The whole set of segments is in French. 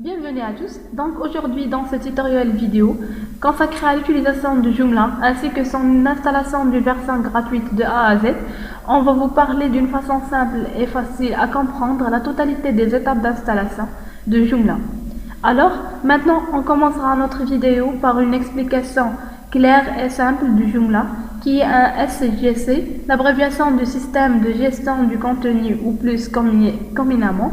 Bienvenue à tous. Donc aujourd'hui dans ce tutoriel vidéo consacré à l'utilisation de Joomla ainsi que son installation d'une version gratuite de A à Z, on va vous parler d'une façon simple et facile à comprendre la totalité des étapes d'installation de Joomla. Alors maintenant on commencera notre vidéo par une explication claire et simple du Joomla qui est un SGC, l'abréviation du système de gestion du contenu ou plus communément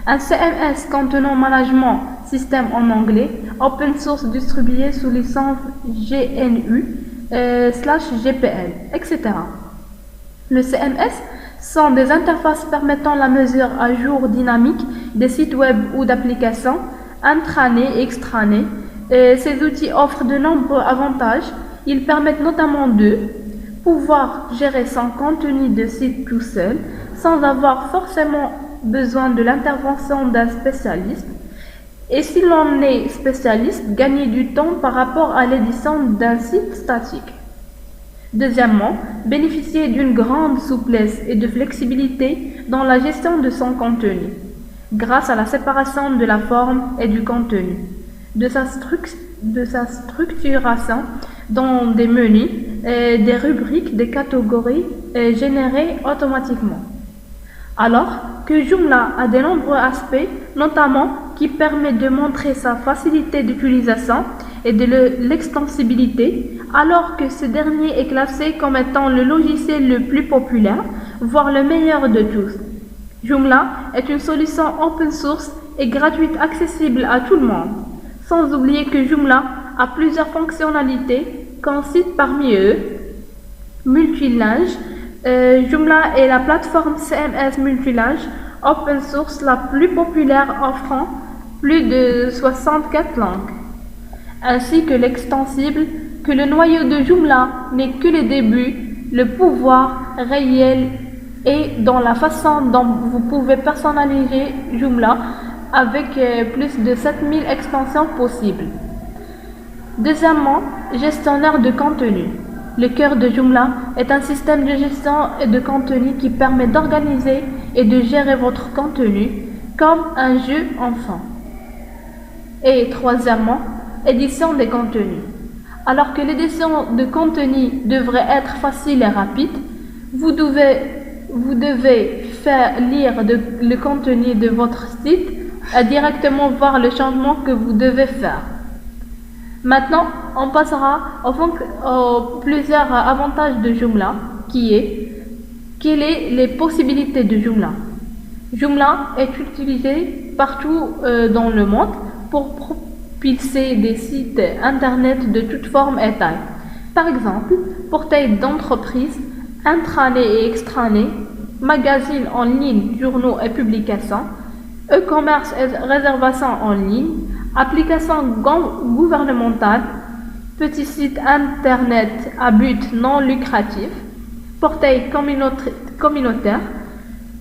un CMS contenant management système en anglais, open source distribué sous licence GNU/GPL, etc. Le CMS sont des interfaces permettant la mesure à jour dynamique des sites web ou d'applications, intranet et extranet. Ces outils offrent de nombreux avantages. Ils permettent notamment de pouvoir gérer son contenu de site tout seul, sans avoir forcément besoin de l'intervention d'un spécialiste, et si l'on est spécialiste, gagner du temps par rapport à l'édition d'un site statique. Deuxièmement, bénéficier d'une grande souplesse et de flexibilité dans la gestion de son contenu, grâce à la séparation de la forme et du contenu, de sa structuration dans des menus, des rubriques, des catégories générées automatiquement. Alors que Joomla a de nombreux aspects, notamment qui permettent de montrer sa facilité d'utilisation et de l'extensibilité, alors que ce dernier est classé comme étant le logiciel le plus populaire, voire le meilleur de tous. Joomla est une solution open source et gratuite accessible à tout le monde, sans oublier que Joomla a plusieurs fonctionnalités qu'on cite parmi eux: multilingue. Joomla est la plateforme CMS multilingue open source la plus populaire offrant plus de 64 langues, ainsi que l'extensible, que le noyau de Joomla n'est que le début, le pouvoir réel est dans la façon dont vous pouvez personnaliser Joomla avec plus de 7000 extensions possibles. Deuxièmement, gestionnaire de contenu. Le cœur de Joomla est un système de gestion et de contenu qui permet d'organiser et de gérer votre contenu comme un jeu enfant. Et troisièmement, édition des contenus. Alors que l'édition de contenu devrait être facile et rapide, vous devez faire lire le contenu de votre site et directement voir le changement que vous devez faire. Maintenant, on passera aux plusieurs avantages de Joomla, quelles sont les possibilités de Joomla. Joomla est utilisé partout dans le monde pour propulser des sites internet de toutes formes et tailles. Par exemple, portail d'entreprise, intranet et extranet, magazines en ligne, journaux et publications, e-commerce et réservation en ligne, applications gouvernementales, petits sites internet à but non lucratif, portail communautaire,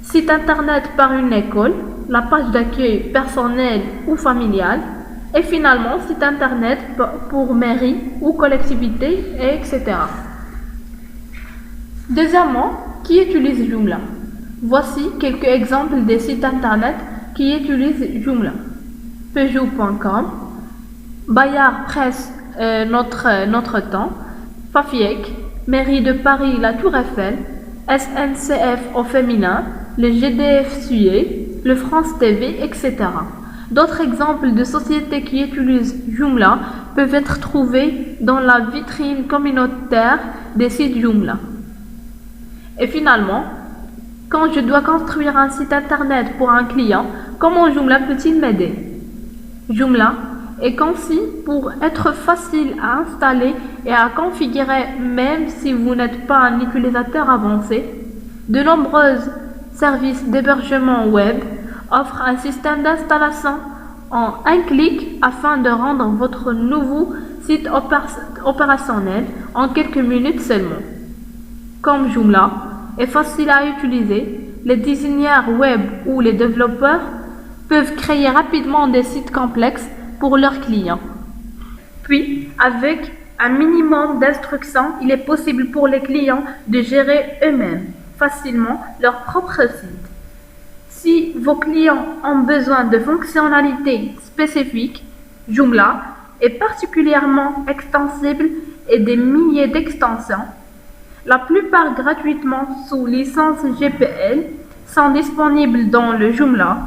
site internet par une école, la page d'accueil personnelle ou familiale, et finalement site internet pour mairie ou collectivité, etc. Deuxièmement, qui utilise Joomla? Voici quelques exemples des sites internet qui utilisent Joomla. Peugeot.com, Bayard Presse notre temps, Fafiec, Mairie de Paris la Tour Eiffel, SNCF au féminin, le GDF Suez, le France TV, etc. D'autres exemples de sociétés qui utilisent Joomla peuvent être trouvés dans la vitrine communautaire des sites Joomla. Et finalement, quand je dois construire un site internet pour un client, comment Joomla peut-il m'aider? Joomla est conçu pour être facile à installer et à configurer même si vous n'êtes pas un utilisateur avancé. De nombreux services d'hébergement web offrent un système d'installation en un clic afin de rendre votre nouveau site opérationnel en quelques minutes seulement. Comme Joomla est facile à utiliser, les designers web ou les développeurs peuvent créer rapidement des sites complexes pour leurs clients. Puis, avec un minimum d'instructions, il est possible pour les clients de gérer eux-mêmes facilement leur propre site. Si vos clients ont besoin de fonctionnalités spécifiques, Joomla est particulièrement extensible et des milliers d'extensions, la plupart gratuitement sous licence GPL, sont disponibles dans le Joomla,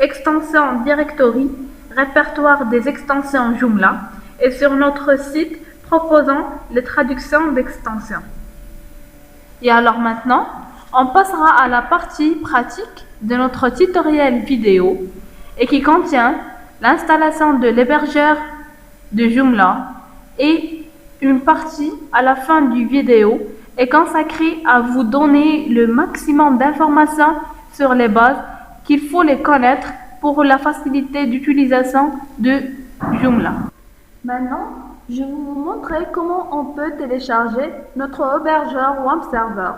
extension Directory, répertoire des extensions Joomla, et sur notre site proposant les traductions d'extensions. Et alors maintenant, on passera à la partie pratique de notre tutoriel vidéo et qui contient l'installation de l'hébergeur de Joomla, et une partie à la fin du vidéo est consacrée à vous donner le maximum d'informations sur les bases qu'il faut les connaître pour la facilité d'utilisation de Joomla. Maintenant, je vais vous montrer comment on peut télécharger notre hébergeur WAMP Server.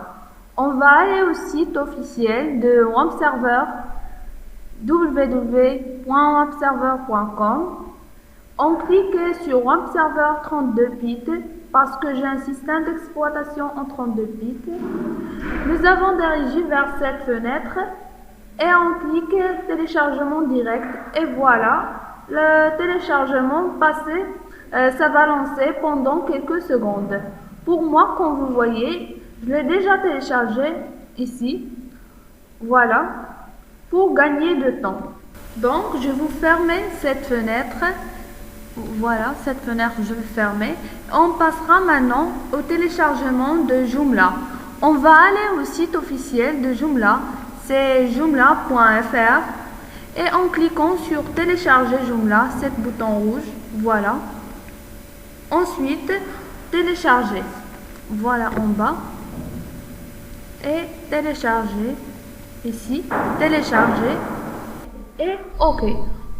On va aller au site officiel de WAMP Server, www.wampserver.com. On clique sur WAMP Server 32 bits parce que j'ai un système d'exploitation en 32 bits. Nous avons dirigé vers cette fenêtre et on clique téléchargement direct et voilà, le téléchargement passé, ça va lancer pendant quelques secondes. Pour moi, comme vous voyez, je l'ai déjà téléchargé ici, voilà, pour gagner de temps. Donc, je vais fermer cette fenêtre. Voilà, cette fenêtre, je vais fermer. On passera maintenant au téléchargement de Joomla. On va aller au site officiel de Joomla, c'est joomla.fr. Et en cliquant sur télécharger Joomla, cet bouton rouge, voilà. Ensuite, télécharger. Voilà en bas. Et télécharger. Ici, télécharger. Et OK.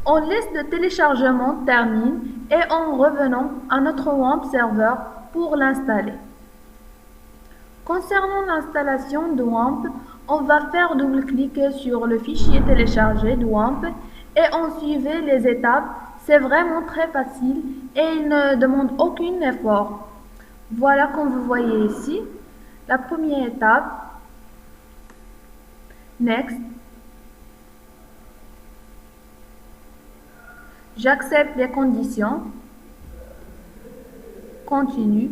On laisse le téléchargement termine et en revenant à notre WAMP serveur pour l'installer. Concernant l'installation de WAMP, on va faire double-clic sur le fichier téléchargé de WAMP et on suivait les étapes. C'est vraiment très facile et il ne demande aucun effort. Voilà comme vous voyez ici, la première étape, Next. J'accepte les conditions. Continue.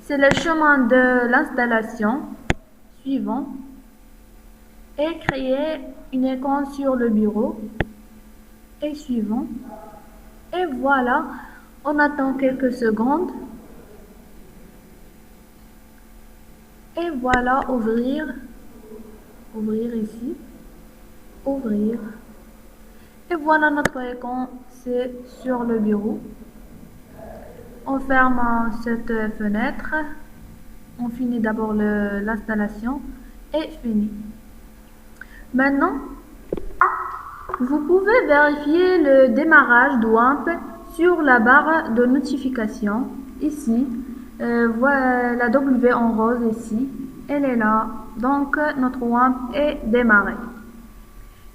C'est le chemin de l'installation. Suivant. Et créer une icône sur le bureau. Et suivant. Et voilà, on attend quelques secondes. Et voilà, ouvrir. Ouvrir ici. Ouvrir. Et voilà notre icône, c'est sur le bureau. On ferme cette fenêtre. On finit d'abord l'installation et fini. Maintenant, vous pouvez vérifier le démarrage de WAMP sur la barre de notification. Ici, voilà la W en rose ici. Elle est là. Donc, notre WAMP est démarré.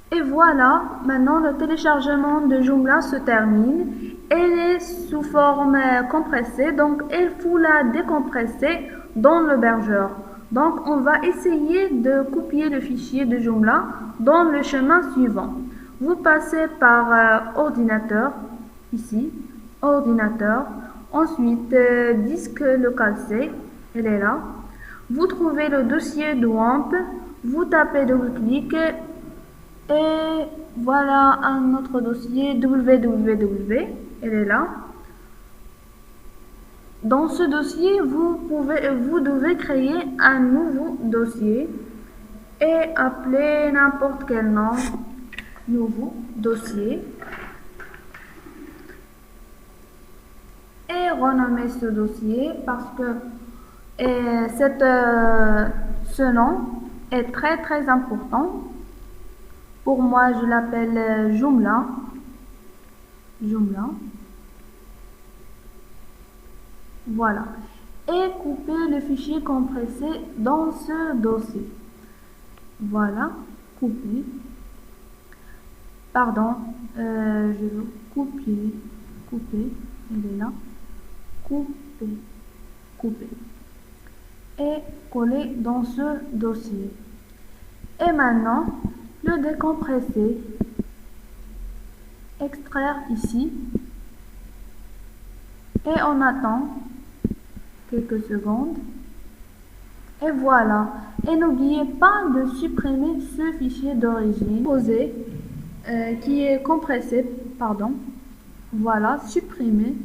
Et voilà, maintenant le téléchargement de Joomla se termine. Elle est sous forme compressée, donc il faut la décompresser dans l'hébergeur. Donc on va essayer de copier le fichier de Joomla dans le chemin suivant. Vous passez par ordinateur, ici, ordinateur, ensuite disque local C, elle est là. Vous trouvez le dossier de WAMP, vous tapez double-clic. Et voilà un autre dossier www, elle est là. Dans ce dossier, vous devez créer un nouveau dossier et appeler n'importe quel nom, nouveau dossier. Et renommer ce dossier parce que ce nom est très important. Pour moi, je l'appelle Joomla. Joomla. Voilà. Et couper le fichier compressé dans ce dossier. Voilà. Couper. Pardon. Je veux couper. Couper. Elle est là. Couper. Couper. Et coller dans ce dossier. Et maintenant, le décompresser, extraire ici et on attend quelques secondes et voilà. Et n'oubliez pas de supprimer ce fichier d'origine posé qui est compressé, pardon. Voilà, supprimer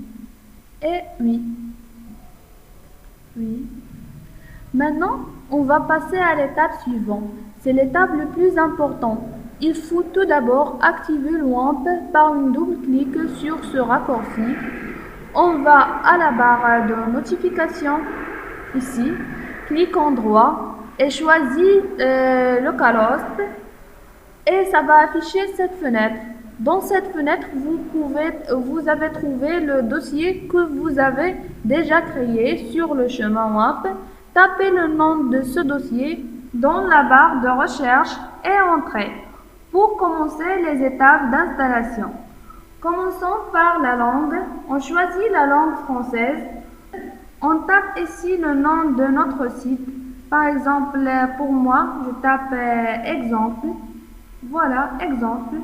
et oui. Maintenant, on va passer à l'étape suivante. C'est l'étape le plus importante. Il faut tout d'abord activer le WAMP par un double clic sur ce raccourci. On va à la barre de notification, ici, clic en droit et choisis localhost et ça va afficher cette fenêtre. Dans cette fenêtre, vous avez trouvé le dossier que vous avez déjà créé sur le chemin WAMP. Tapez le nom de ce dossier dans la barre de recherche et entrez. Pour commencer les étapes d'installation, commençons par la langue. On choisit la langue française. On tape ici le nom de notre site. Par exemple, pour moi, je tape exemple. Voilà, exemple.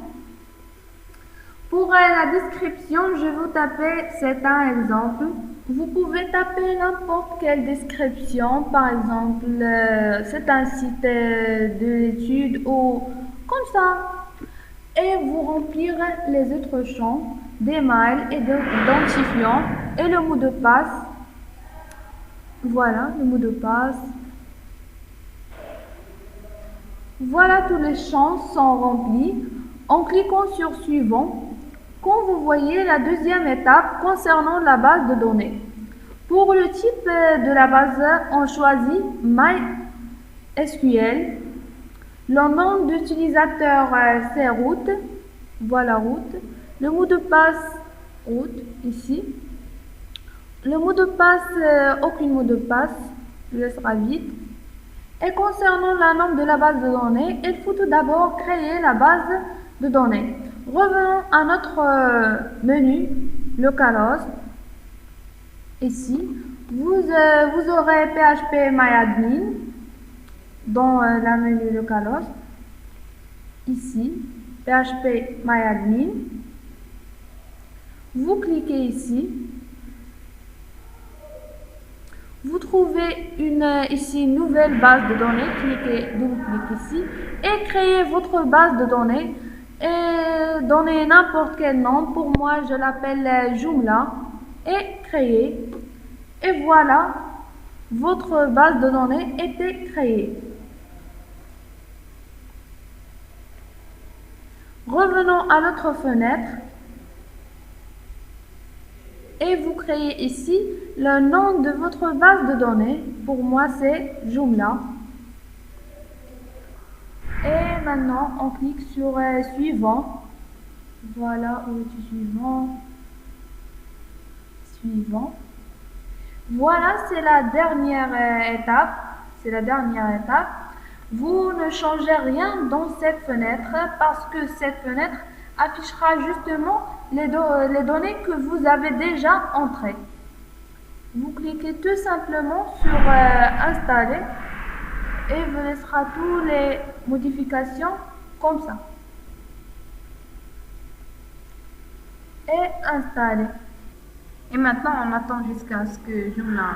Pour la description, je vais vous taper c'est un exemple. Vous pouvez taper n'importe quelle description, par exemple, c'est un site d'études ou comme ça. Et vous remplir les autres champs, des mails et d'identifiants et le mot de passe. Voilà, le mot de passe. Voilà, tous les champs sont remplis. En cliquant sur suivant, quand vous voyez la deuxième étape concernant la base de données. Pour le type de la base, on choisit MySQL. Le nom d'utilisateur, c'est root. Voilà, root. Le mot de passe, root, ici. Le mot de passe, aucun mot de passe, je laissera vite. Et concernant la norme de la base de données, il faut tout d'abord créer la base de données. Revenons à notre menu localhost. Ici, vous aurez phpMyAdmin dans la menu localhost. Ici, phpMyAdmin. Vous cliquez ici. Vous trouvez ici une nouvelle base de données. Double-cliquez ici et créez votre base de données. Et donnez n'importe quel nom. Pour moi, je l'appelle Joomla et créer. Et voilà, votre base de données était créée. Revenons à notre fenêtre et vous créez ici le nom de votre base de données. Pour moi, c'est Joomla. Et maintenant, on clique sur suivant. Voilà, où est-il suivant? Suivant. Voilà, c'est la dernière étape. C'est la dernière étape. Vous ne changez rien dans cette fenêtre parce que cette fenêtre affichera justement les données que vous avez déjà entrées. Vous cliquez tout simplement sur installer et vous laissera toutes les modifications comme ça. Et installer. Et maintenant, on attend jusqu'à ce que Joomla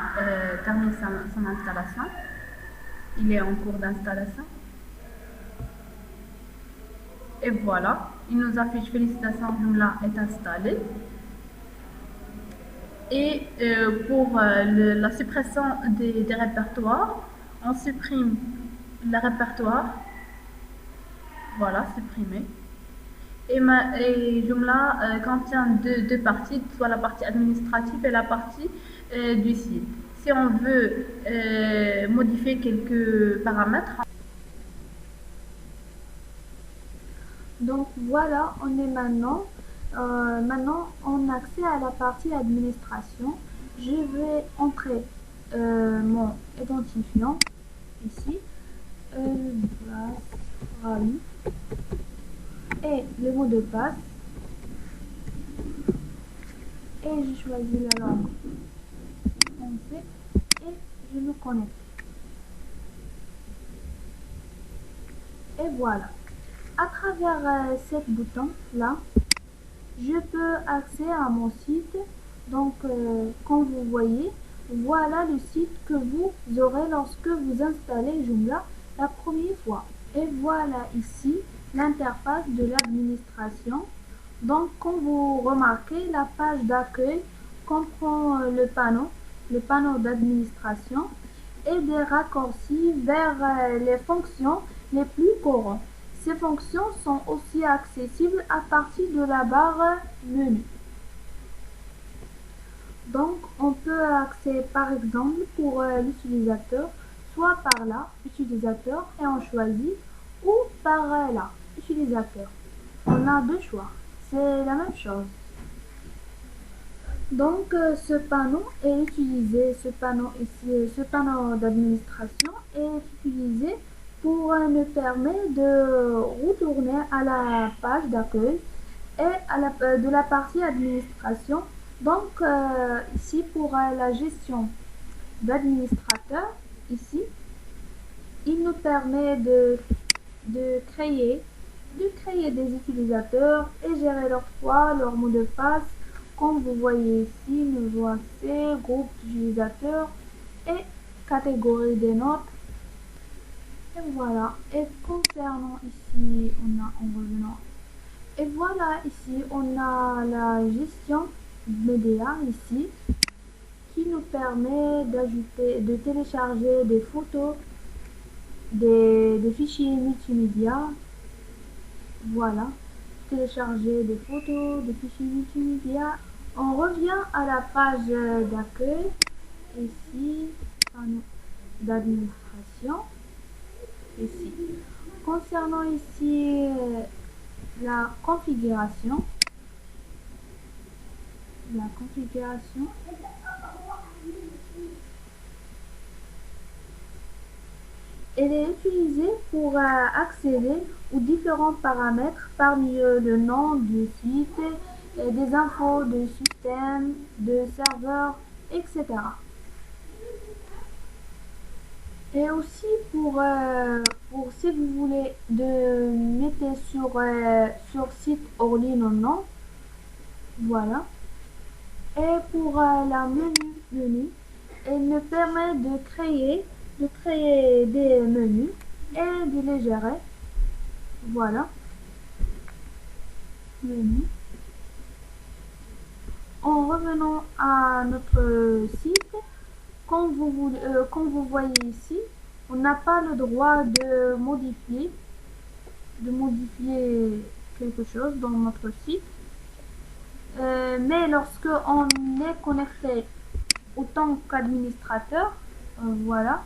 termine son installation. Il est en cours d'installation. Et voilà, il nous affiche félicitations, Joomla est installé. Et pour la suppression des répertoires, on supprime le répertoire. Voilà, supprimé. Et Joomla contient deux parties, soit la partie administrative et la partie du site. Si on veut modifier quelques paramètres. Donc voilà, on est maintenant on a accès à la partie administration. Je vais entrer mon identifiant ici, Raoult, et le mot de passe, et je choisis la langue française et je me connecte. Et voilà. À travers cet bouton-là, je peux accéder à mon site. Donc, comme vous voyez, voilà le site que vous aurez lorsque vous installez Joomla la première fois. Et voilà ici l'interface de l'administration. Donc, comme vous remarquez, la page d'accueil comprend le panneau d'administration et des raccourcis vers les fonctions les plus courantes. Ces fonctions sont aussi accessibles à partir de la barre menu. Donc, on peut accéder par exemple pour l'utilisateur, soit par là, utilisateur, et on choisit, ou par là, utilisateur. On a deux choix. C'est la même chose. Donc, ce panneau est utilisé, ce panneau ici, ce panneau d'administration est utilisé pour nous permettre de retourner à la page d'accueil et de la partie administration. Donc, ici pour la gestion d'administrateur, ici, il nous permet de créer, des utilisateurs et gérer leurs droits, leur mot de passe. Comme vous voyez ici, nous voici groupe d'utilisateurs et catégorie des notes. Et voilà. Et concernant ici, en revenant. Et voilà, ici, on a la gestion média ici qui nous permet d'ajouter, de télécharger des photos, des fichiers multimédia. Voilà, télécharger des photos, des fichiers multimédia. On revient à la page d'accueil, ici, panneau d'administration, ici. Concernant ici la configuration, la configuration, elle est utilisée pour accéder aux différents paramètres parmi eux le nom du site, des infos de système, de serveur, etc. Et aussi pour si vous voulez de mettre sur site hors ligne ou non, voilà. Et pour la menu, elle me permet de créer des menus et de les gérer. Voilà, menu. En revenant à notre site, comme vous voyez ici, on n'a pas le droit de modifier quelque chose dans notre site. Mais lorsque on est connecté autant qu'administrateur, voilà,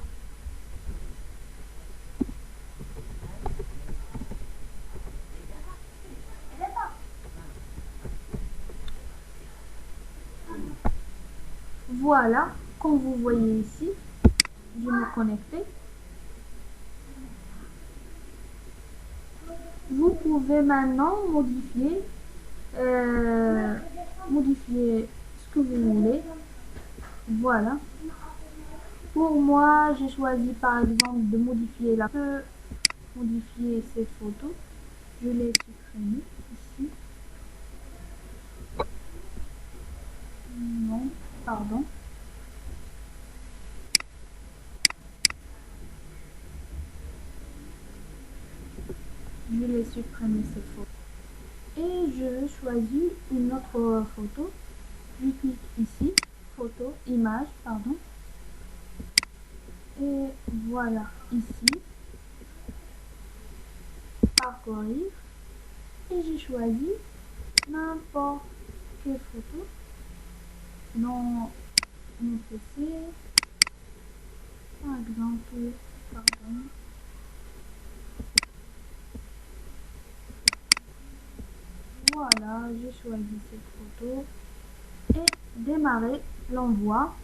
voilà, comme vous voyez ici, je me connecte. Vous pouvez maintenant modifier ce que vous voulez. Voilà. Pour moi, j'ai choisi par exemple de modifier modifier cette photo. Je l'ai supprimée ici. Non, pardon. Je l'ai supprimé cette photo. Et je choisis une autre photo. Je clique ici, photo, image, pardon. Et voilà, ici, parcourir. Et j'ai choisi n'importe quelle photo dans mon PC. Par exemple, pardon. Voilà, j'ai choisi cette photo. Et démarrer l'envoi.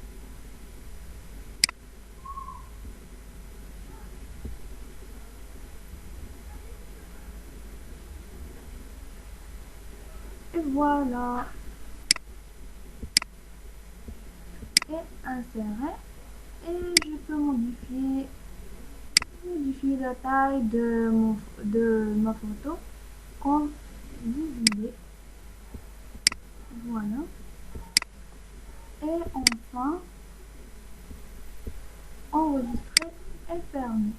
Et voilà. Et insérer. Et je peux modifier modifier la taille de ma photo comme vous voulez. Voilà. Et enfin, enregistrer est permis.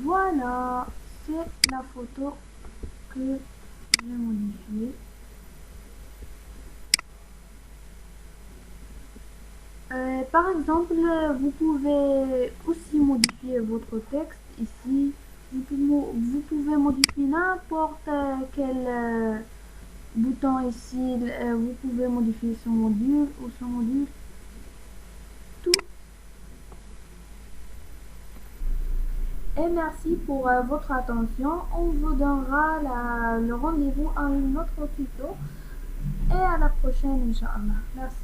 Voilà, c'est la photo que j'ai modifiée. Par exemple, vous pouvez aussi modifier votre texte ici. Vous pouvez modifier n'importe quel bouton ici. Vous pouvez modifier son module ou son module. Tout. Et merci pour votre attention. On vous donnera le rendez-vous à une autre tuto. Et à la prochaine, Inch'Allah. Merci.